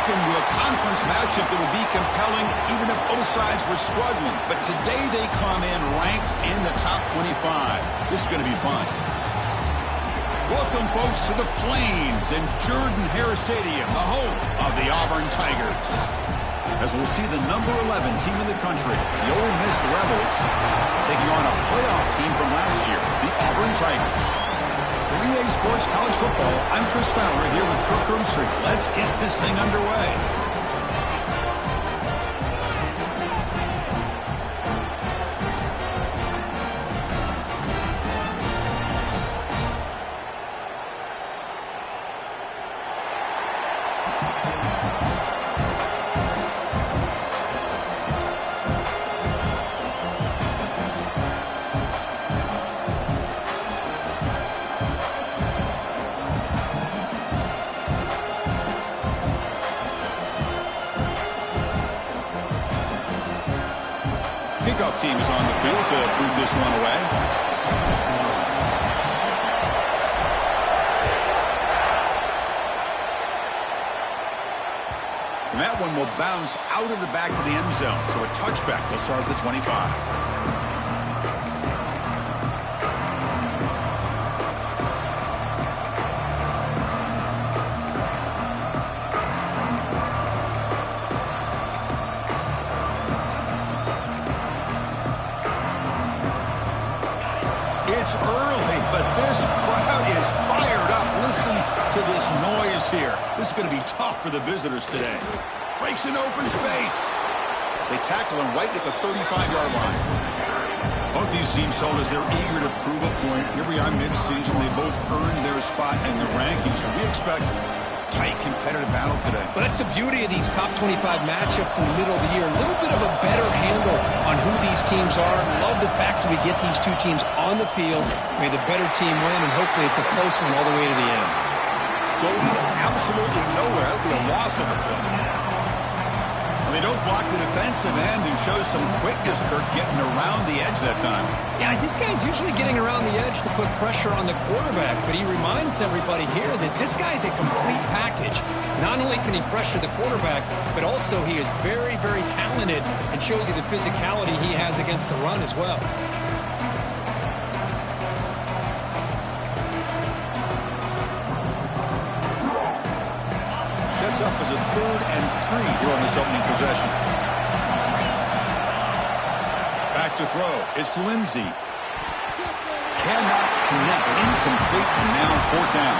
into a conference matchup that would be compelling even if both sides were struggling. But today they come in ranked in the top 25. This is going to be fun. Welcome, folks, to the Plains and Jordan-Hare Stadium, the home of the Auburn Tigers. As we'll see the number 11 team in the country, the Ole Miss Rebels, taking on a playoff team from last year, the Auburn Tigers. For EA Sports College Football, I'm Chris Fowler here with Kirk Herbstreit. Let's get this thing underway. Kickoff team is on the field to boot this one away. And that one will bounce out of the back of the end zone. So a touchback will start at the 25. It's early, but this crowd is fired up. Listen to this noise here. This is going to be tough for the visitors today. Breaks an open space. They tackle him right at the 35-yard line. Both these teams told us they're eager to prove a point. Here we are mid-season. They both earned their spot in the rankings. We expect tight, competitive battle today. Well, that's the beauty of these top 25 matchups in the middle of the year. A little bit of a better handle on who these teams are. Love the fact that we get these two teams on the field. May the better team win, and hopefully it's a close one all the way to the end. Going absolutely nowhere. That would be a loss of a play. And they don't block the defensive end, who shows some quickness, Kirk, getting around the edge that time. Yeah, this guy's usually getting around the edge to put pressure on the quarterback, but he reminds everybody here that this guy's a complete package. Not only can he pressure the quarterback, but also he is very, very talented and shows you the physicality he has against the run as well. Sets up as a 3rd and 3 here on this opening possession. Back to throw. It's Lindsey. Cannot connect. Incomplete, and now 4th down.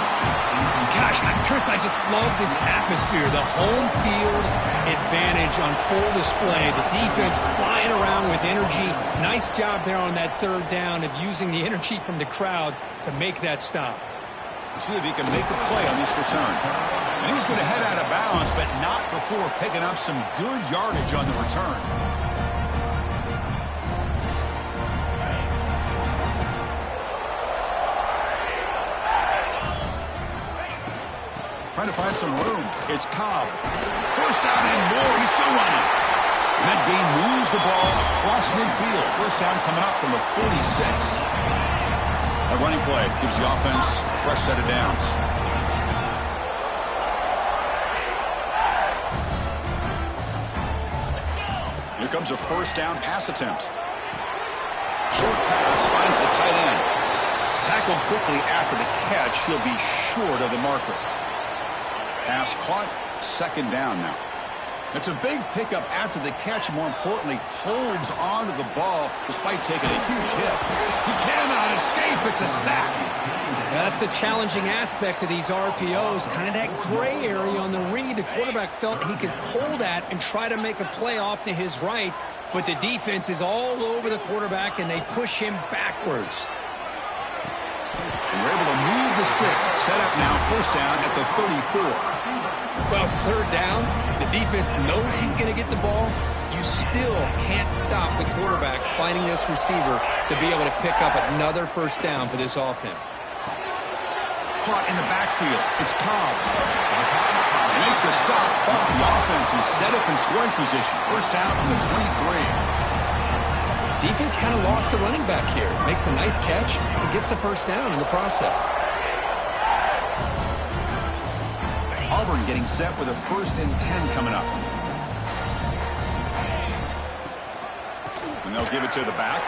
Gosh, Chris, I just love this atmosphere. The home field advantage on full display. The defense flying around with energy. Nice job there on that 3rd down of using the energy from the crowd to make that stop. We'll see if he can make the play on this return. And he's going to head out of bounds, but not before picking up some good yardage on the return. Trying to find some room. It's Cobb. 1st down and more. He's still running. And that gain moves the ball across midfield. 1st down coming up from the 46. A running play gives the offense a fresh set of downs. Here comes a 1st down pass attempt. Short pass finds the tight end. Tackled quickly after the catch. He'll be short of the marker. Pass caught. 2nd down now. It's a big pickup after the catch. More importantly, holds on to the ball despite taking a huge hit. He cannot escape. It's a sack. That's the challenging aspect of these RPOs, kind of that gray area on the read. The quarterback felt he could pull that and try to make a play off to his right, but the defense is all over the quarterback, and they push him backwards. And we're able to move the sticks. Set up now, 1st down at the 34. Well, it's 3rd down. The defense knows he's going to get the ball. You still can't stop the quarterback finding this receiver to be able to pick up another 1st down for this offense. Caught in the backfield. It's Cobb. Make the stop, but the offense is set up in scoring position. 1st down from the 23. Defense kind of lost a running back here. Makes a nice catch and gets the 1st down in the process. Auburn getting set with a 1st and 10 coming up. And they'll give it to the back.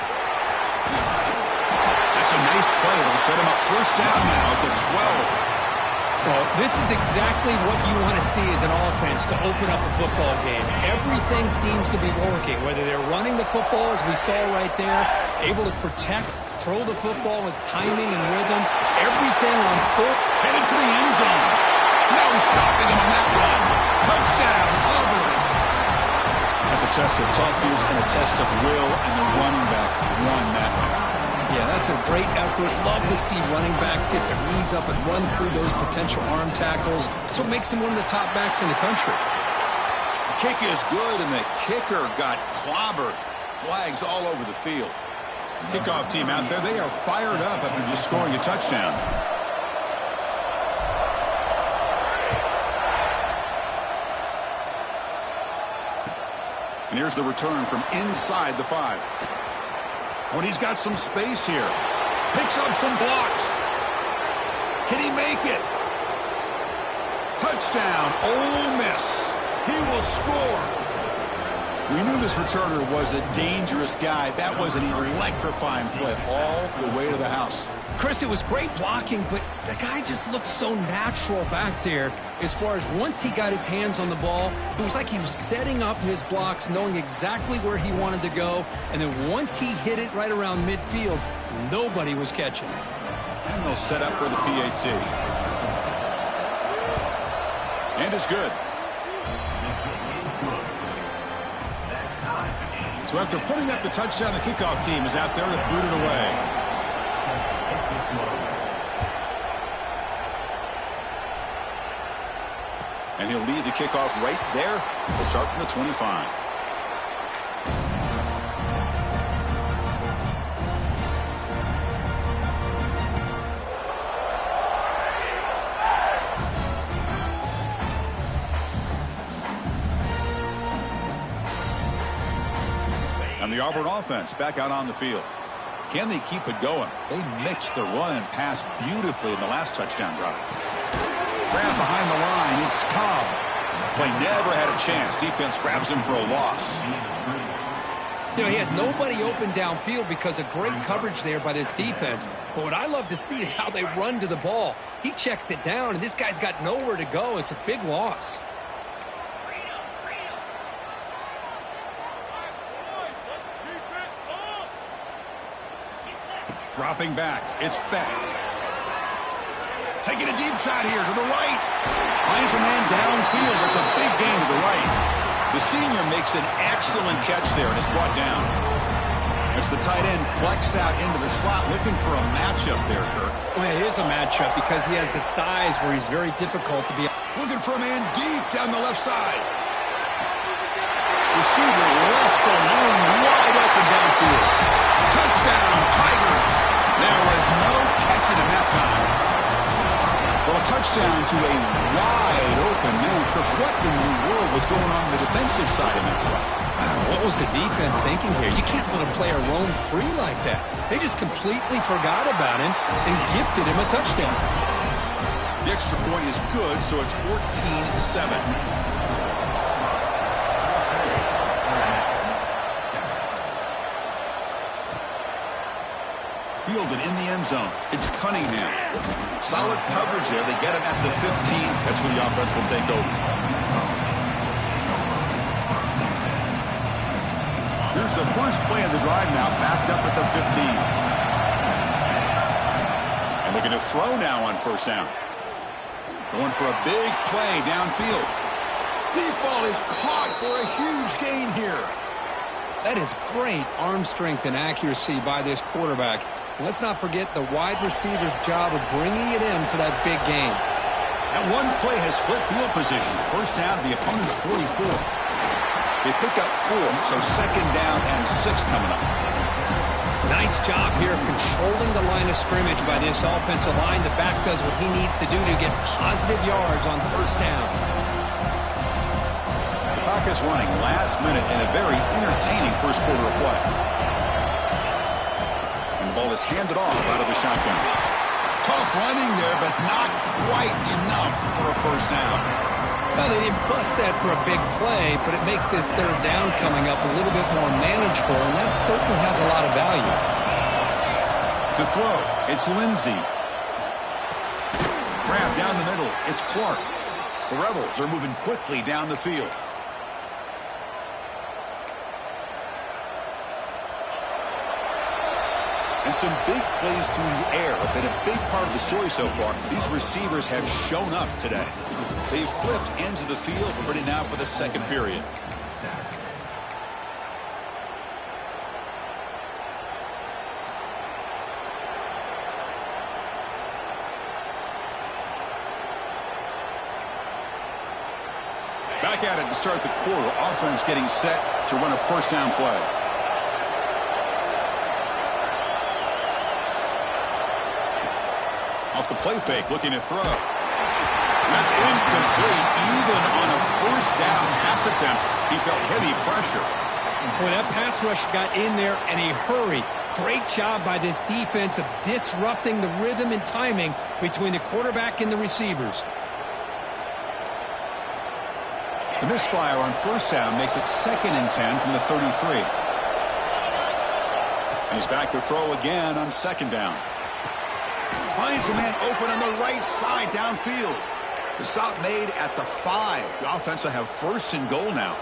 That's a nice play. It'll set him up 1st down now at the 12. Well, this is exactly what you want to see as an offense to open up a football game. Everything seems to be working, whether they're running the football, as we saw right there, able to protect, throw the football with timing and rhythm, everything on full. Headed for the end zone. Now he's stopping him on that run. Touchdown, Auburn. That's a test of toughness and a test of will, and the running back won that one. Yeah, that's a great effort. Love to see running backs get their knees up and run through those potential arm tackles. That's what makes him one of the top backs in the country. The kick is good, and the kicker got clobbered. Flags all over the field. Kickoff team out there, they are fired up after just scoring a touchdown. And here's the return from inside the 5. When he's got some space here. Picks up some blocks. Can he make it? Touchdown, Ole Miss. He will score. We knew this returner was a dangerous guy. That was an electrifying play all the way to the house. Chris, it was great blocking, but the guy just looked so natural back there as far as once he got his hands on the ball, it was like he was setting up his blocks, knowing exactly where he wanted to go, and then once he hit it right around midfield, nobody was catching. And they'll set up for the PAT. And it's good. So after putting up the touchdown, the kickoff team is out there to boot it away. And he'll lead the kickoff right there. We'll start from the 25. And the Auburn offense back out on the field. Can they keep it going? They mixed the run and pass beautifully in the last touchdown drive. Grab behind the line. It's Cobb. Play never had a chance. Defense grabs him for a loss. You know, he had nobody open downfield because of great coverage there by this defense. But what I love to see is how they run to the ball. He checks it down, and this guy's got nowhere to go. It's a big loss. Dropping back. It's Bett. Taking a deep shot here to the right. Finds a man downfield. That's a big gain to the right. The senior makes an excellent catch there and is brought down. As the tight end flexed out into the slot, looking for a matchup there, Kirk. Well, it is a matchup because he has the size where he's very difficult to be. Looking for a man deep down the left side. Receiver left alone, wide open downfield. Touchdown, Tigers. There was no catching him that time. Well, a touchdown to a wide open man. Kirk, what in the world was going on the defensive side of that play? What was the defense thinking here? You can't let a player roam free like that. They just completely forgot about him and gifted him a touchdown. The extra point is good, so it's 14-7. Fielded in the end zone. It's Cunningham. Solid coverage there. They get him at the 15. That's where the offense will take over. Here's the first play of the drive now, backed up at the 15. And looking to throw now on 1st down. Going for a big play downfield. Deep ball is caught for a huge gain here. That is great arm strength and accuracy by this quarterback. Let's not forget the wide receiver's job of bringing it in for that big gain. That one play has split field position. 1st down to the opponent's 44. They pick up 4, so 2nd down and 6 coming up. Nice job here of controlling the line of scrimmage by this offensive line. The back does what he needs to do to get positive yards on 1st down. The clock is running last minute in a very entertaining first quarter of play. And the ball is handed off out of the shotgun. Tough running there, but not quite enough for a 1st down. Well, they didn't bust that for a big play, but it makes this third down coming up a little bit more manageable, and that certainly has a lot of value. To throw, it's Lindsey. Grab down the middle, it's Clark. The Rebels are moving quickly down the field. And some big plays through the air have been a big part of the story so far. These receivers have shown up today. They've flipped ends of the field, ready now for the second period. Back at it to start the quarter. Offense getting set to run a first down play. Off the play fake, looking to throw. That's incomplete. Even on a first down pass attempt, he felt heavy pressure. Boy, that pass rush got in there in a hurry. Great job by this defense of disrupting the rhythm and timing between the quarterback and the receivers. The misfire on first down makes it 2nd and 10 from the 33. And he's back to throw again on 2nd down. Finds a man open on the right side downfield. The stop made at the 5. The offense will have 1st and goal now.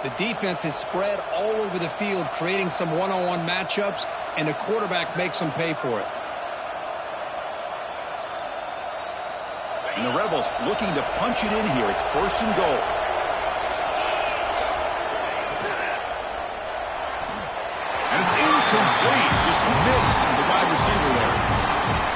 The defense is spread all over the field, creating some one-on-one matchups, and the quarterback makes them pay for it. And the Rebels looking to punch it in here. It's 1st and goal. And it's incomplete. Just missed the wide receiver there.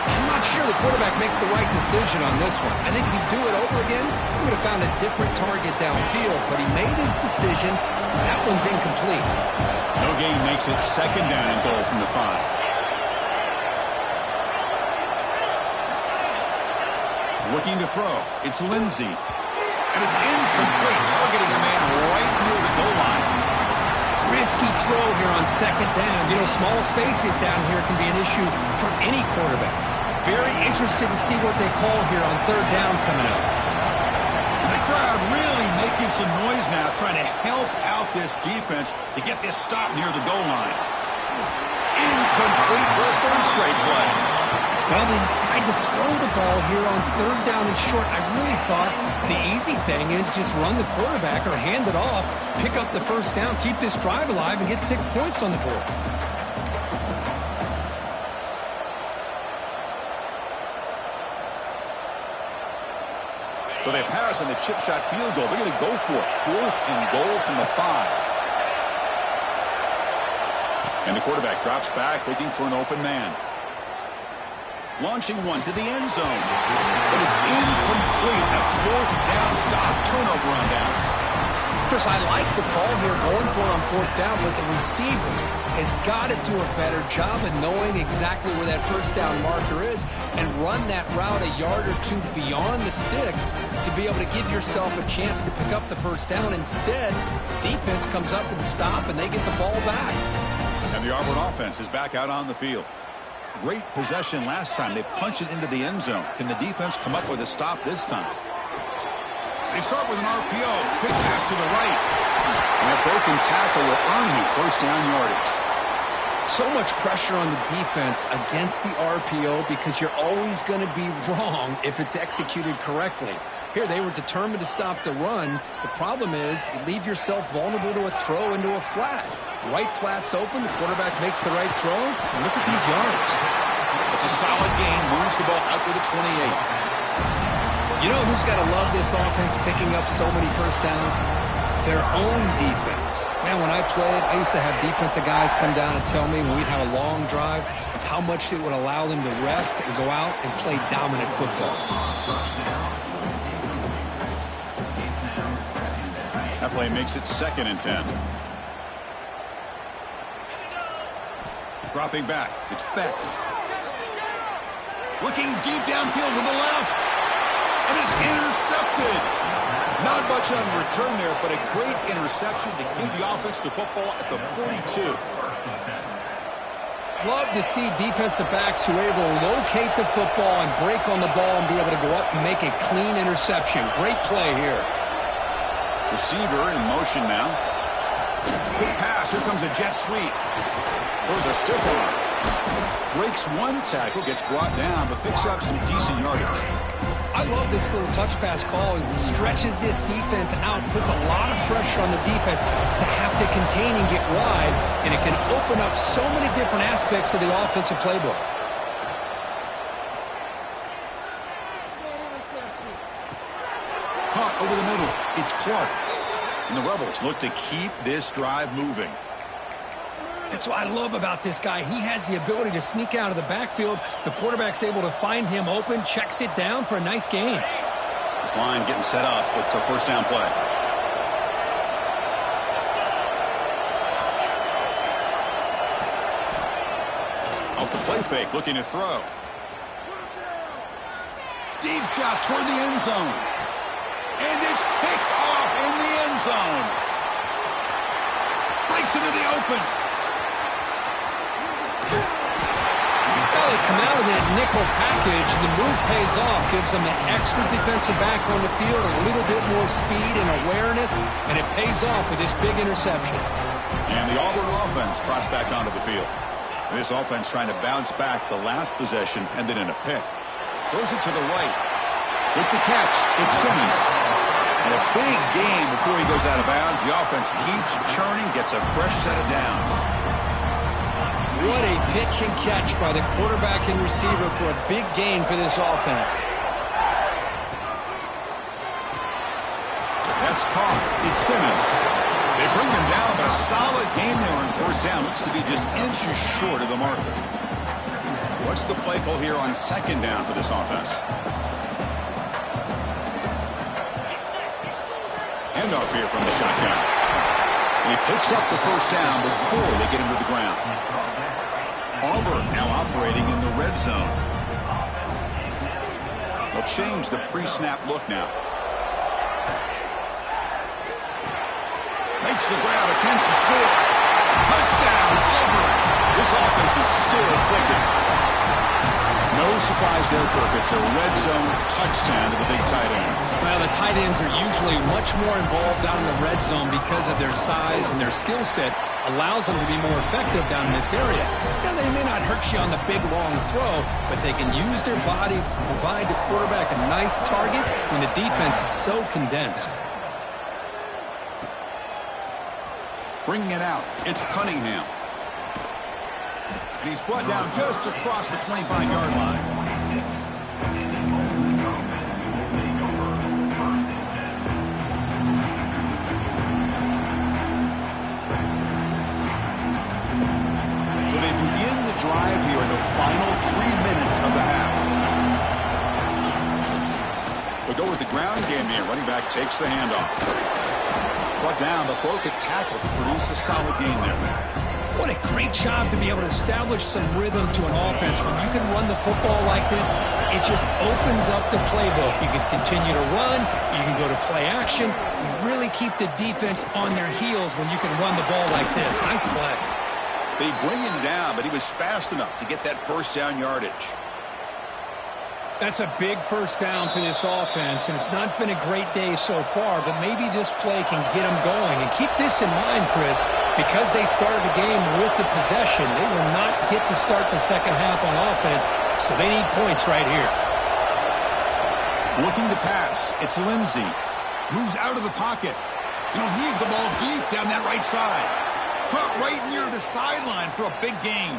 I'm not sure the quarterback makes the right decision on this one. I think if he'd do it over again, he would have found a different target downfield, but he made his decision. That one's incomplete. No gain makes it 2nd down and goal from the 5. Looking to throw. It's Lindsey. And it's incomplete, targeting a man right near the goal line. Risky throw here on 2nd down. You know, small spaces down here can be an issue for any quarterback. Very interested to see what they call here on 3rd down coming up. And the crowd really making some noise now, trying to help out this defense to get this stop near the goal line. Incomplete for a 3rd straight play. Well, they decide to throw the ball here on 3rd down and short. I really thought the easy thing is just run the quarterback or hand it off, pick up the 1st down, keep this drive alive, and get 6 points on the board. So they pass on the chip shot field goal. They're going to go for it. 4th and goal from the 5. And the quarterback drops back, looking for an open man. Launching one to the end zone. But it's incomplete. A 4th down stop. Turnover on downs. Chris, I like the call here going for it on 4th down, but the receiver has got to do a better job of knowing exactly where that 1st down marker is and run that route a yard or 2 beyond the sticks to be able to give yourself a chance to pick up the 1st down. Instead, defense comes up with a stop and they get the ball back. And the Auburn offense is back out on the field. Great possession last time. They punch it into the end zone. Can the defense come up with a stop this time? They start with an RPO. Quick pass to the right. And a broken tackle will earn him 1st down yardage. So much pressure on the defense against the RPO because you're always going to be wrong if it's executed correctly. Here, they were determined to stop the run. The problem is you leave yourself vulnerable to a throw into a flat. Right flat's open. The quarterback makes the right throw. And look at these yards. It's a solid gain. Moves the ball out to the 28. You know who's got to love this offense picking up so many 1st downs? Their own defense. Man, when I played, I used to have defensive guys come down and tell me when we'd have a long drive how much it would allow them to rest and go out and play dominant football. That play makes it 2nd and 10. Dropping back. It's Beck. Looking deep downfield to the left. And it's intercepted. Not much on return there, but a great interception to give the offense the football at the 42. Love to see defensive backs who are able to locate the football and break on the ball and be able to go up and make a clean interception. Great play here. Receiver in motion now. Quick pass. Here comes a jet sweep. Throws a stiff one. Breaks one tackle, gets brought down, but picks up some decent yardage. I love this little touch pass call. It stretches this defense out, puts a lot of pressure on the defense to have to contain and get wide, and it can open up so many different aspects of the offensive playbook. Caught over the middle. It's Clark. And the Rebels look to keep this drive moving. That's what I love about this guy. He has the ability to sneak out of the backfield. The quarterback's able to find him open, checks it down for a nice gain. This line getting set up. It's a first down play. Off the play fake, looking to throw. Deep shot toward the end zone. And it's picked off in the end zone. Breaks into the open. Well, they come out of that nickel package, and the move pays off, gives them an extra defensive back on the field, a little bit more speed and awareness, and it pays off with this big interception. And the Auburn offense trots back onto the field. This offense trying to bounce back the last possession, ended in a pick. Throws it to the right. With the catch, it's Simmons. And a big gain before he goes out of bounds. The offense keeps churning, gets a fresh set of downs. What a pitch and catch by the quarterback and receiver for a big gain for this offense. That's caught. It's Simmons. They bring him down, but a solid game there on first down. Looks to be just inches short of the marker. What's the play call here on second down for this offense? Handoff here from the shotgun. And he picks up the first down before they get him to the ground. Auburn now operating in the red zone. They'll change the pre-snap look now. Makes the grab, a chance to score. Touchdown, Auburn. This offense is still clicking. No surprise there, Kirk. It's a red zone touchdown to the big tight end. Well, the tight ends are usually much more involved down in the red zone because of their size and their skill set allows them to be more effective down in this area. Now, they may not hurt you on the big, long throw, but they can use their bodies to provide the quarterback a nice target when the defense is so condensed. Bringing it out, it's Cunningham. And he's brought down just across the 25-yard line. So they begin the drive here in the final 3 minutes of the half. They'll go with the ground game here. Running back takes the handoff. Brought down, but broke a tackle to produce a solid gain there. What a great job to be able to establish some rhythm to an offense. When you can run the football like this, it just opens up the playbook. You can continue to run. You can go to play action. You really keep the defense on their heels when you can run the ball like this. Nice play. They bring him down, but he was fast enough to get that first down yardage. That's a big first down for this offense, and it's not been a great day so far, but maybe this play can get them going. And keep this in mind, Chris, because they started the game with the possession, they will not get to start the second half on offense, so they need points right here. Looking to pass, it's Lindsey. Moves out of the pocket. And he'll heave the ball deep down that right side. Caught right near the sideline for a big gain.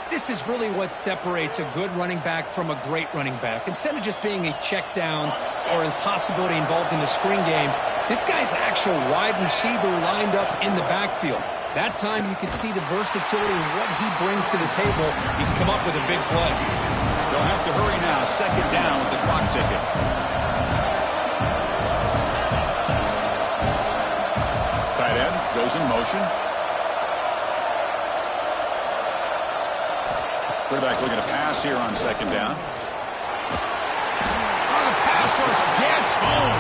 This is really what separates a good running back from a great running back. Instead of just being a check down or a possibility involved in the screen game, this guy's actual wide receiver lined up in the backfield. That time you can see the versatility and what he brings to the table. He can come up with a big play. They'll have to hurry now. Second down with the clock ticking. Tight end goes in motion. Quarterback looking to pass here on second down. Oh, the pass rush gets home.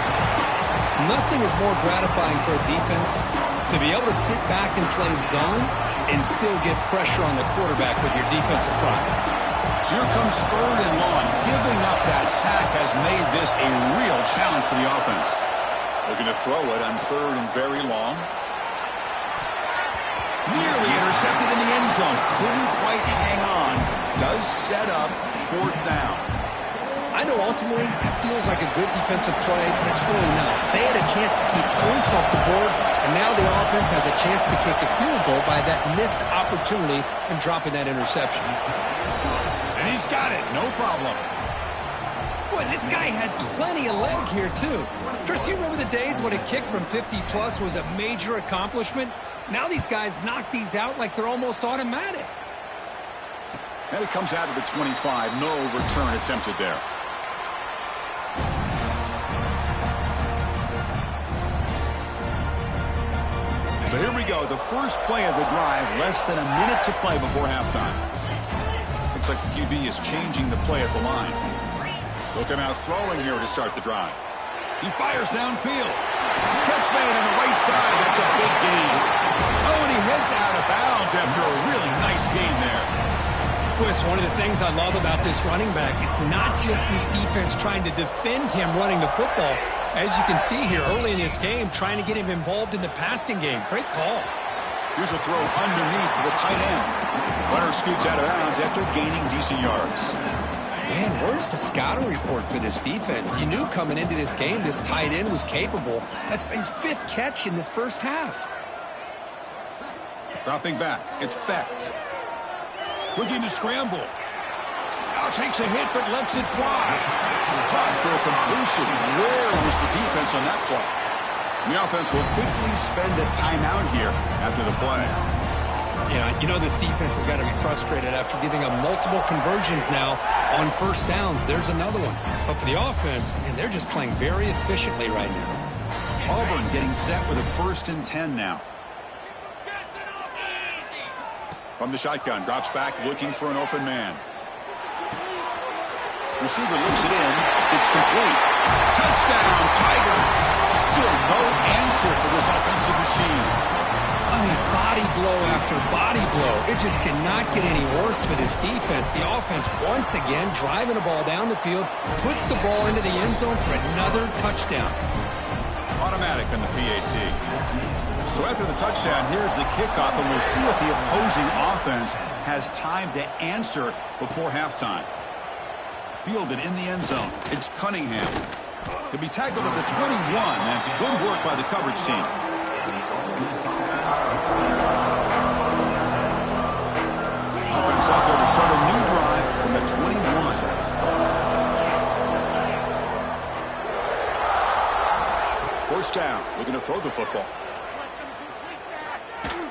Nothing is more gratifying for a defense To be able to sit back and play zone and still get pressure on the quarterback with your defensive front. So here comes 3rd and long. Giving up that sack has made this a real challenge for the offense. Looking to throw it on 3rd and very long. Nearly intercepted in the end zone. Couldn't quite hang on. Does set up 4th down. I know ultimately that feels like a good defensive play, but it's really not. They had a chance to keep points off the board, and now the offense has a chance to kick a field goal by that missed opportunity and dropping that interception. And he's got it. No problem. Boy, this guy had plenty of leg here, too. Chris, you remember the days when a kick from 50-plus was a major accomplishment? Now these guys knock these out like they're almost automatic. And it comes out of the 25. No return attempted there. So here we go. The first play of the drive. Less than a minute to play before halftime. Looks like the QB is changing the play at the line. Looking out throwing here to start the drive. He fires downfield. Catch made on the right side. That's a big gain. Oh, and he heads out of bounds after a really nice gain there. Chris, one of the things I love about this running back, it's not just this defense trying to defend him running the football. As you can see here early in this game, trying to get him involved in the passing game. Great call. Here's a throw underneath to the tight end. Runner scoots out of bounds after gaining decent yards. Man, where's the scouting report for this defense? You knew coming into this game this tight end was capable. That's his 5th catch in this first half. Dropping back, it's Becht. Looking to scramble. Now takes a hit, but lets it fly. Caught for a completion. Where was the defense on that play? And the offense will quickly spend a timeout here after the play. Yeah, you know this defense has got to be frustrated after giving up multiple conversions now on first downs. There's another one. But for the offense, and they're just playing very efficiently right now. Auburn getting set with a 1st and 10 now. From the shotgun, drops back looking for an open man. Receiver looks it in. It's complete. Touchdown, Tigers. Still no answer for this offensive machine. I mean, body blow after body blow. It just cannot get any worse for this defense. The offense, once again, driving the ball down the field, puts the ball into the end zone for another touchdown. Automatic on the PAT. So after the touchdown, here's the kickoff, and we'll see what the opposing offense has time to answer before halftime. Fielded in the end zone. It's Cunningham. He'll be tackled at the 21. That's good work by the coverage team. Offense out there to start a new drive from the 21. First down. Looking to throw the football.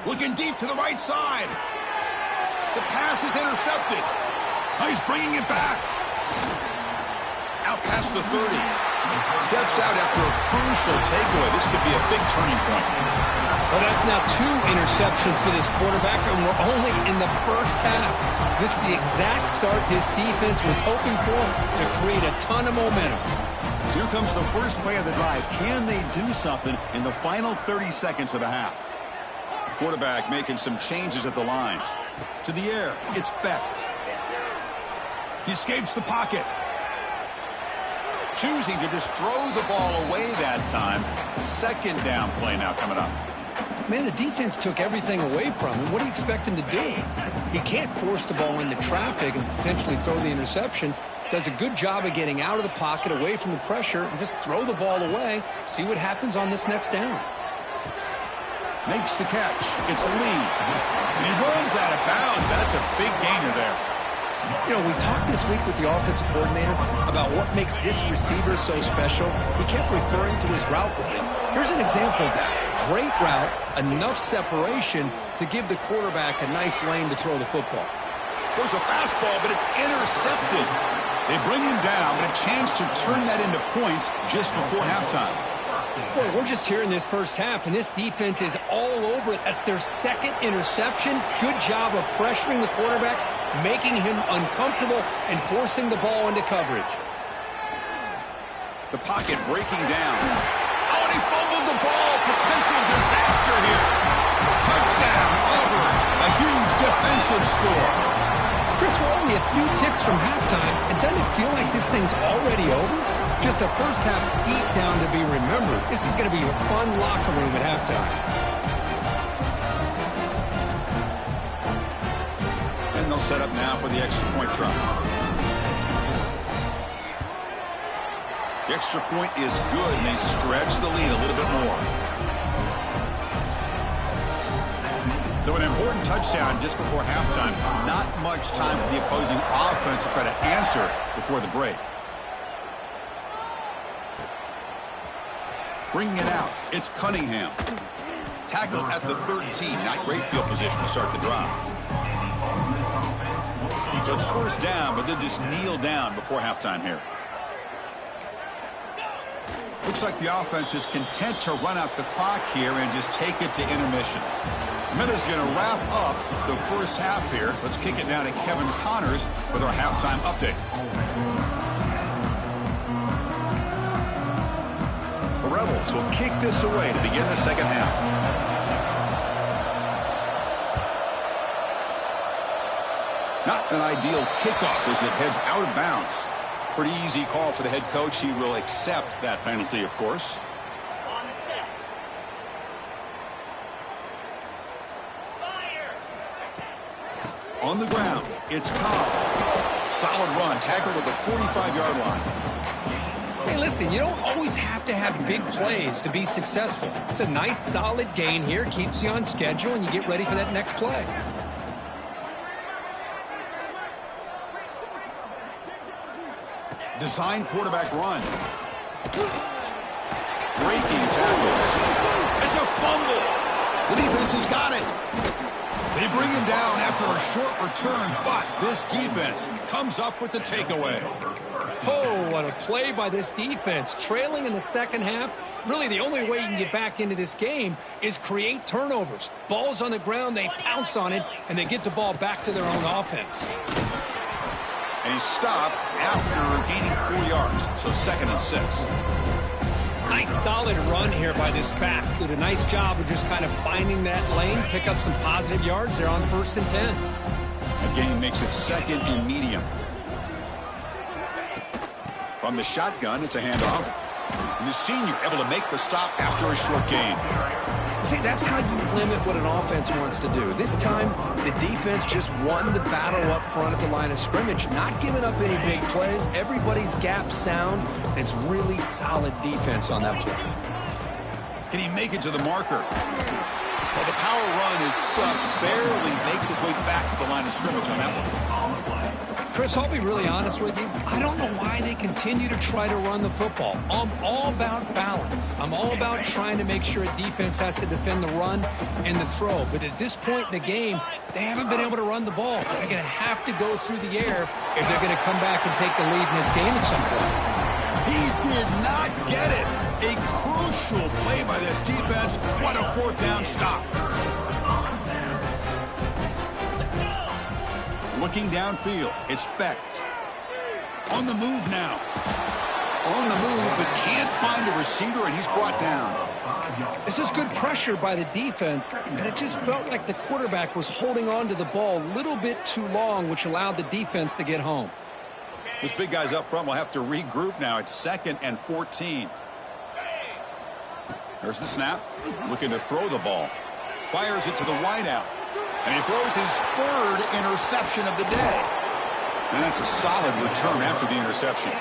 Looking deep to the right side. The pass is intercepted. Now he's bringing it back. Out past the 30. Steps out after a crucial takeaway. This could be a big turning point. Well, that's now 2 interceptions for this quarterback, and we're only in the first half. This is the exact start this defense was hoping for to create a ton of momentum. So here comes the first play of the drive. Can they do something in the final 30 seconds of the half? Quarterback making some changes at the line. To the air, it's Becht. He escapes the pocket. Choosing to just throw the ball away that time. 2nd down play now coming up. Man, the defense took everything away from him. What do you expect him to do? He can't force the ball into traffic and potentially throw the interception. Does a good job of getting out of the pocket, away from the pressure, and just throw the ball away. See what happens on this next down. Makes the catch. It's Lee. And he runs out of bounds. That's a big gainer there. You know, we talked this week with the offensive coordinator about what makes this receiver so special. He kept referring to his route running. Here's an example of that. Great route, enough separation to give the quarterback a nice lane to throw the football. There's a fastball, but it's intercepted. They bring him down, but a chance to turn that into points just before halftime. Boy, we're just here in this first half, and this defense is all over it. That's their 2nd interception. Good job of pressuring the quarterback, making him uncomfortable, and forcing the ball into coverage. The pocket breaking down. Oh, and he fumbled the ball, Potential disaster here. Touchdown, Auburn. A huge defensive score. Chris, we're only a few ticks from halftime, and doesn't it feel like this thing's already over? Just a first half beat down to be remembered. This is going to be a fun locker room at halftime. And they'll set up now for the extra point try. The extra point is good, and they stretch the lead a little bit more. So an important touchdown just before halftime. Not much time for the opposing offense to try to answer before the break. Bringing it out, it's Cunningham. Tackled at the 13. Not great field position to start the drive. So it's first down, but they'll just kneel down before halftime here. Looks like the offense is content to run out the clock here and just take it to intermission. Miller's going to wrap up the first half here. Let's kick it down to Kevin Connors with our halftime update. The Rebels will kick this away to begin the second half. Not an ideal kickoff as it heads out of bounds. Pretty easy call for the head coach. He will accept that penalty, of course. On the ground, it's Cobb. Solid run, tackled at the 45-yard line. Hey, listen, you don't always have to have big plays to be successful. It's a nice, solid gain here. Keeps you on schedule, and you get ready for that next play. Design quarterback run. Breaking tackles. It's a fumble. The defense has got it. They bring him down after a short return, but this defense comes up with the takeaway. Oh, what a play by this defense. Trailing in the second half, really the only way you can get back into this game is create turnovers. Ball's on the ground, they pounce on it, and they get the ball back to their own offense. And he's stopped after gaining 4 yards, so 2nd and 6. Nice solid run here by this back. Did a nice job of just kind of finding that lane, pick up some positive yards there on 1st and 10. That gain makes it 2nd and medium. From the shotgun, it's a handoff. And the senior able to make the stop after a short gain. See, that's how you limit what an offense wants to do. This time, the defense just won the battle up front at the line of scrimmage, not giving up any big plays. Everybody's gap sound. It's really solid defense on that play. Can he make it to the marker? Well, the power run is stuffed, barely makes his way back to the line of scrimmage on that one. Chris, I'll be really honest with you. I don't know why they continue to try to run the football. I'm all about balance. I'm all about trying to make sure a defense has to defend the run and the throw. But at this point in the game, they haven't been able to run the ball. They're going to have to go through the air if they're going to come back and take the lead in this game at some point. He did not get it. A crucial play by this defense. What a 4th down stop. Looking downfield, it's Becht. On the move now. On the move, but can't find a receiver, and he's brought down. This is good pressure by the defense, but it just felt like the quarterback was holding on to the ball a little bit too long, which allowed the defense to get home. This big guy's up front will have to regroup now. It's 2nd and 14. There's the snap. Looking to throw the ball. Fires it to the wideout. And he throws his 3rd interception of the day. And that's a solid return after the interception.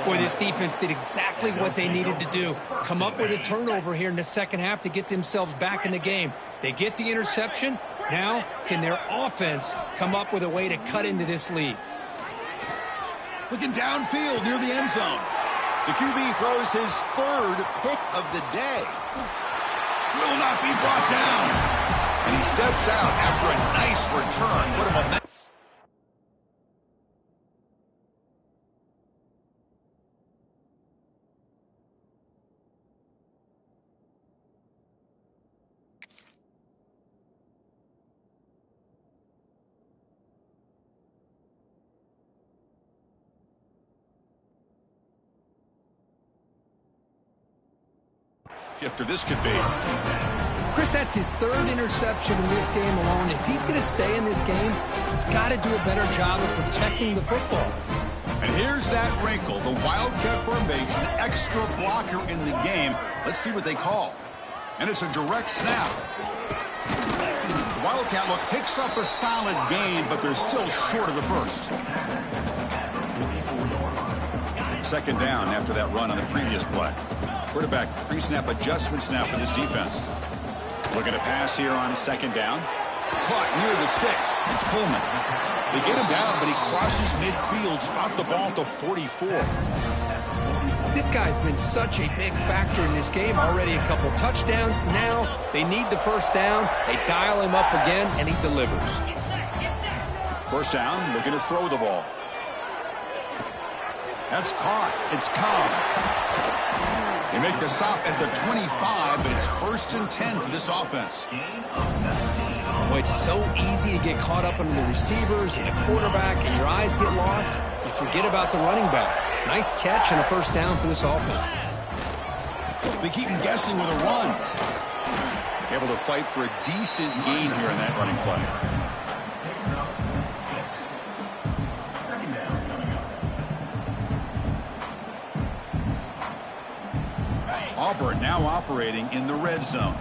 Boy, this defense did exactly what they needed to do. Come up with a turnover here in the second half to get themselves back in the game. They get the interception. Now, can their offense come up with a way to cut into this lead? Looking downfield near the end zone. The QB throws his 3rd pick of the day. Will not be brought down. And he steps out after a nice return. What a momentum. shifter this could be. Chris, that's his third interception in this game alone. If he's going to stay in this game, he's got to do a better job of protecting the football. And here's that wrinkle, the Wildcat formation, extra blocker in the game. Let's see what they call. And it's a direct snap. The Wildcat look picks up a solid gain, but they're still short of the first. Second down after that run on the previous play. Quarterback pre-snap adjustments now for this defense. Looking to pass here on second down. Caught near the sticks. It's Coleman. They get him down, but he crosses midfield, spot the ball to 44. This guy's been such a big factor in this game. Already a couple touchdowns. Now they need the first down. They dial him up again, and he delivers. First down, looking to throw the ball. That's caught. It's Cobb. They make the stop at the 25, but it's 1st and 10 for this offense. Well, it's so easy to get caught up in the receivers and the quarterback, and your eyes get lost. You forget about the running back. Nice catch and a first down for this offense. They keep him guessing with a run. Able to fight for a decent gain here in that running play. Auburn now operating in the red zone.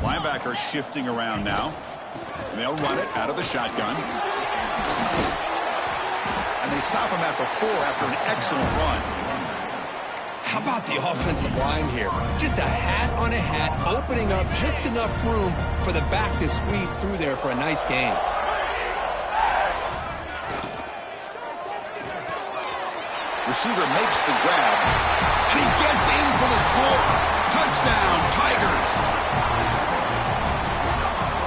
Linebacker shifting around now. And they'll run it out of the shotgun. And they stop him at the 4 after an excellent run. How about the offensive line here? Just a hat on a hat, opening up just enough room for the back to squeeze through there for a nice gain. Receiver makes the grab. And he gets in for the score. Touchdown, Tigers.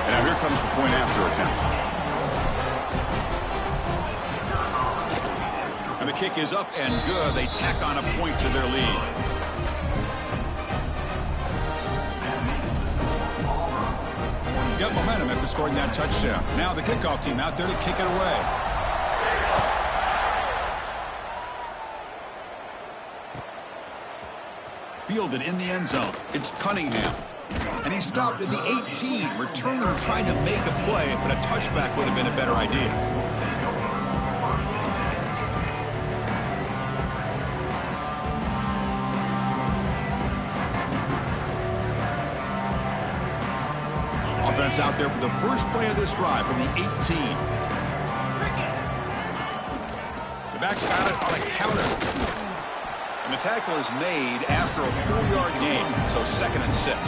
And now here comes the point after attempt. And the kick is up and good. They tack on a point to their lead. Got momentum after scoring that touchdown. Now the kickoff team out there to kick it away. Fielded in the end zone. It's Cunningham. And he stopped at the 18. Returner trying to make a play, but a touchback would have been a better idea. Offense out there for the first play of this drive from the 18. The back's got it on a counter. And the tackle is made after a 4-yard gain, so 2nd and 6.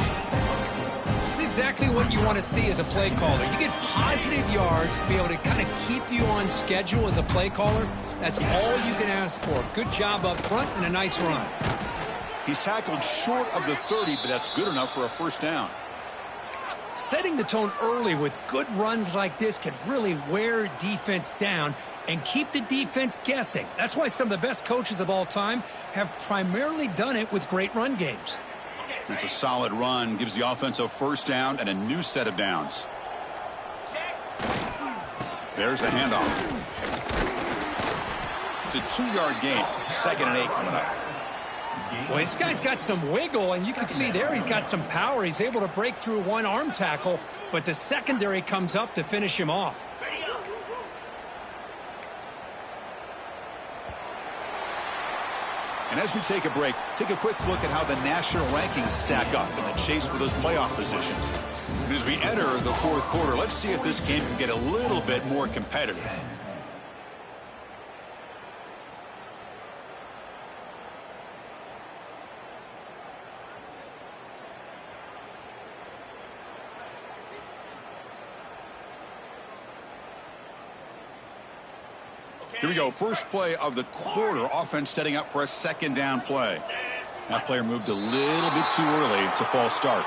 It's exactly what you want to see as a play caller. You get positive yards to be able to kind of keep you on schedule as a play caller. That's all you can ask for. Good job up front and a nice run. He's tackled short of the 30, but that's good enough for a first down. Setting the tone early with good runs like this can really wear defense down and keep the defense guessing. That's why some of the best coaches of all time have primarily done it with great run games. It's a solid run, gives the offense a first down and a new set of downs. There's the handoff. It's a 2-yard gain, 2nd and 8 coming up. Well, this guy's got some wiggle, and you can see there he's got some power. He's able to break through one arm tackle, but the secondary comes up to finish him off. And as we take a break, take a quick look at how the national rankings stack up in the chase for those playoff positions. And as we enter the 4th quarter, let's see if this game can get a little bit more competitive. Here we go. First play of the quarter. Offense setting up for a 2nd down play. That player moved a little bit too early. It's a false start.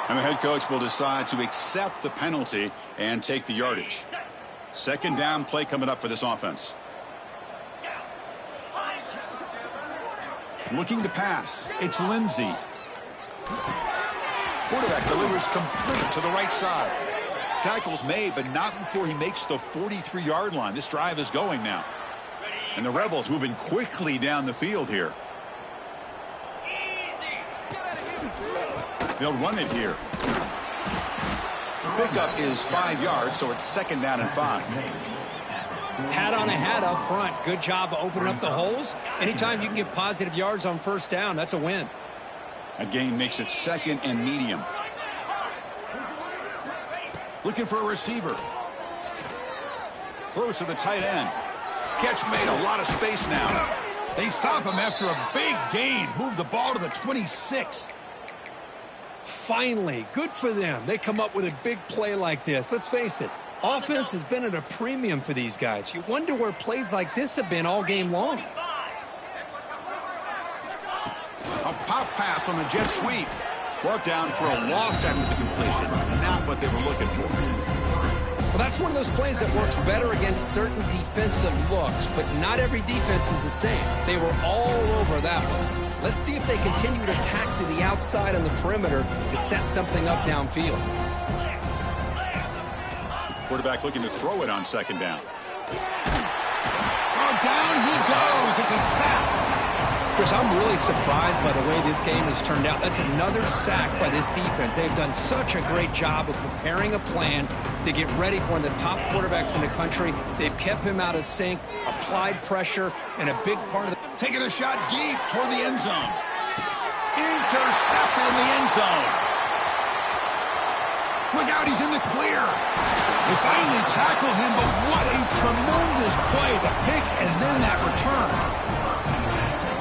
And the head coach will decide to accept the penalty and take the yardage. 2nd down play coming up for this offense. Looking to pass. It's Lindsey. Quarterback delivers complete to the right side. Tackle's made, but not before he makes the 43-yard line. This drive is going now. And the Rebels moving quickly down the field here. They'll run it here. Pickup is 5 yards, so it's 2nd down and 5. Hat on a hat up front. Good job of opening up the holes. Anytime you can get positive yards on 1st down, that's a win. A gain makes it 2nd and medium. Looking for a receiver. Throws to the tight end. Catch made, a lot of space now. They stop him after a big gain. Move the ball to the 26. Finally, good for them. They come up with a big play like this. Let's face it, offense has been at a premium for these guys. You wonder where plays like this have been all game long. A pop pass on the jet sweep. Brought down for a loss after the completion. Not what they were looking for. Well, that's one of those plays that works better against certain defensive looks, but not every defense is the same. They were all over that one. Let's see if they continue to tack to the outside on the perimeter to set something up downfield. Quarterback looking to throw it on 2nd down. Oh, down he goes. It's a sack. Chris, I'm really surprised by the way this game has turned out. That's another sack by this defense. They've done such a great job of preparing a plan to get ready for one of the top quarterbacks in the country. They've kept him out of sync, applied pressure, and a big part of the... Taking a shot deep toward the end zone. Intercepted in the end zone. Look out, he's in the clear. They finally tackle him, but what a tremendous play. The pick and then that return.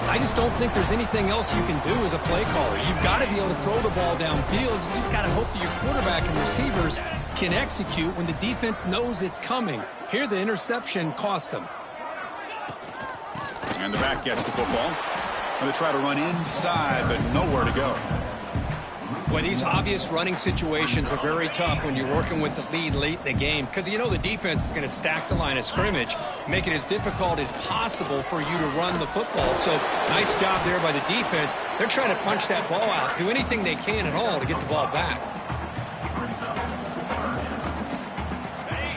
I just don't think there's anything else you can do as a play caller. You've got to be able to throw the ball downfield. You just got to hope that your quarterback and receivers can execute when the defense knows it's coming. Here, the interception cost them. And the back gets the football. They try to run inside, but nowhere to go. Boy, these obvious running situations are very tough when you're working with the lead late in the game because you know the defense is going to stack the line of scrimmage, make it as difficult as possible for you to run the football. So nice job there by the defense. They're trying to punch that ball out, do anything they can at all to get the ball back.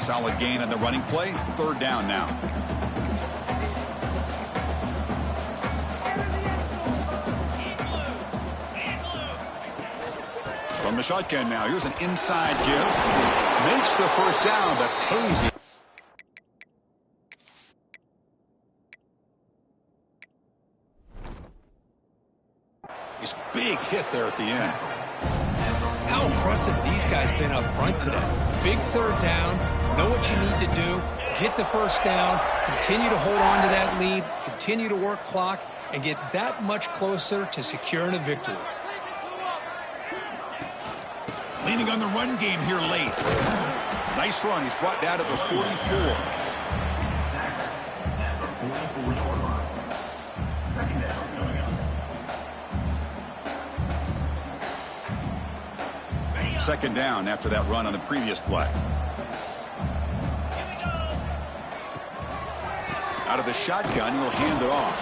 Solid gain on the running play. 3rd down now. From the shotgun now. Here's an inside give. Makes the 1st down, but pays it. This big hit there at the end. How impressive these guys been up front today. Big 3rd down. Know what you need to do. Get the 1st down. Continue to hold on to that lead. Continue to work clock and get that much closer to securing a victory. Leaning on the run game here late. Nice run. He's brought down to the 44. Second down after that run on the previous play. Out of the shotgun, he'll hand it off.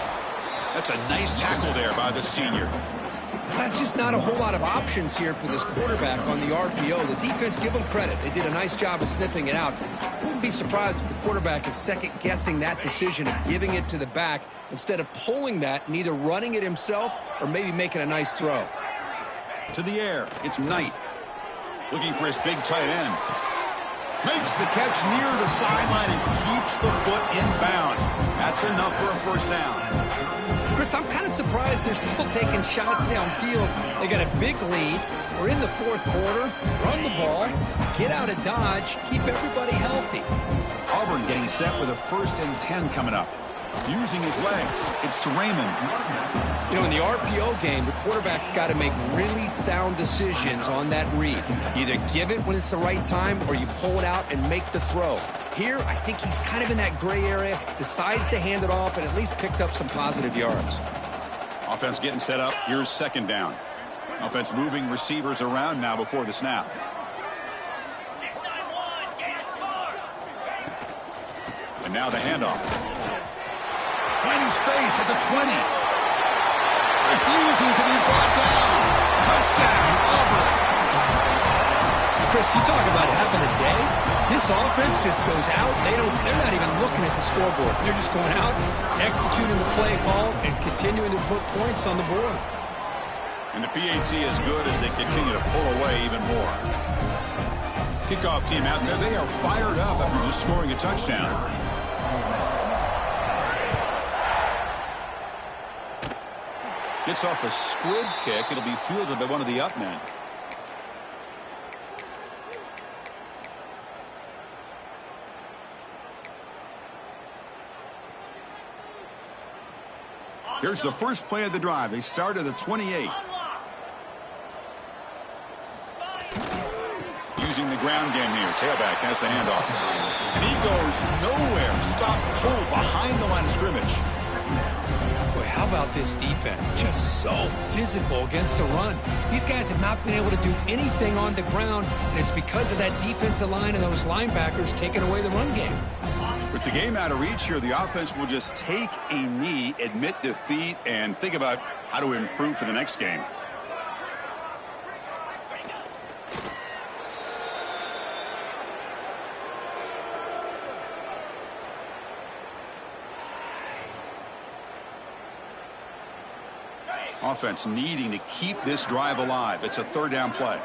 That's a nice tackle there by the senior. That's just not a whole lot of options here for this quarterback on the RPO. The defense, give them credit. They did a nice job of sniffing it out. Wouldn't be surprised if the quarterback is second-guessing that decision of giving it to the back instead of pulling that and either running it himself or maybe making a nice throw. To the air, it's Knight. Looking for his big tight end. Makes the catch near the sideline and keeps the foot in bounds. That's enough for a 1st down. Chris, I'm kind of surprised they're still taking shots downfield. They got a big lead. We're in the 4th quarter. Run the ball. Get out of Dodge. Keep everybody healthy. Auburn getting set with a 1st and 10 coming up. Using his legs. It's Raymond. You know, in the RPO game, the quarterback's got to make really sound decisions on that read. Either give it when it's the right time or you pull it out and make the throw. Here, I think he's kind of in that gray area, decides to hand it off, and at least picked up some positive yards. Offense getting set up. Here's 2nd down. Offense moving receivers around now before the snap. And now the handoff. Finding space at the 20. Refusing to be brought down. Touchdown, Auburn. Chris, you talk about having a day. This offense just goes out. They're not even looking at the scoreboard. They're just going out, executing the play call, and continuing to put points on the board. And the PAT is good as they continue to pull away even more. Kickoff team out there. They are fired up after just scoring a touchdown. Gets off a squib kick. It'll be fielded by one of the up men. Here's the first play of the drive. They start at the 28. Using the ground game here. Tailback has the handoff. And he goes nowhere. Stop pull behind the line of scrimmage. Boy, how about this defense? Just so physical against the run. These guys have not been able to do anything on the ground, and it's because of that defensive line and those linebackers taking away the run game. With the game out of reach here, the offense will just take a knee, admit defeat, and think about how to improve for the next game. Offense needing to keep this drive alive. It's a third down play.